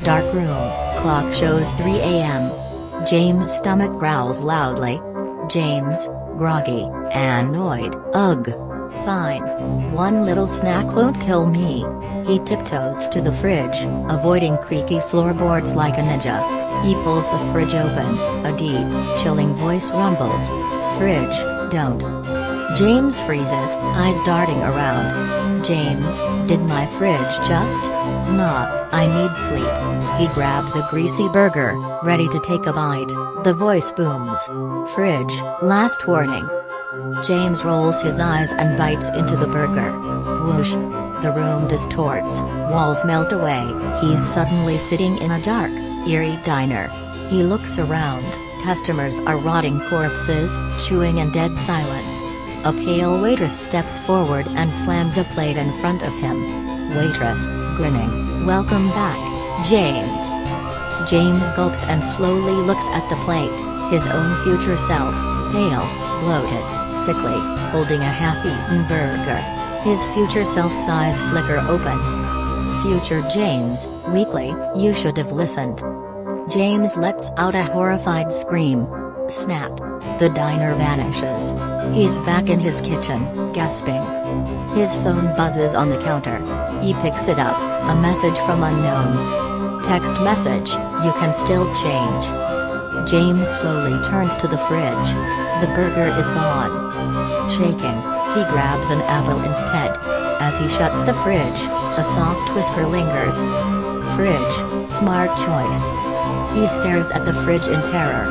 Dark room, clock shows 3 a.m. James' stomach growls loudly. James, groggy, annoyed. Ugh. Fine. One little snack won't kill me. He tiptoes to the fridge, avoiding creaky floorboards like a ninja. He pulls the fridge open, a deep, chilling voice rumbles. "Fridge, don't." James freezes, eyes darting around. "James, did my fridge just? Nah, I need sleep." He grabs a greasy burger, ready to take a bite. The voice booms. "Fridge, last warning." James rolls his eyes and bites into the burger. Whoosh. The room distorts, walls melt away. He's suddenly sitting in a dark, eerie diner. He looks around, customers are rotting corpses, chewing in dead silence. A pale waitress steps forward and slams a plate in front of him. Waitress, grinning, "Welcome back, James." James gulps and slowly looks at the plate, his own future self, pale, bloated, sickly, holding a half-eaten burger. His future self's eyes flicker open. "Future James, weakly, you should have listened." James lets out a horrified scream. Snap. The diner vanishes. He's back in his kitchen, gasping. His phone buzzes on the counter. He picks it up, a message from unknown. Text message, "You can still change." James slowly turns to the fridge. The burger is gone. Shaking, he grabs an apple instead. As he shuts the fridge, a soft whisper lingers. "Fridge, smart choice." He stares at the fridge in terror.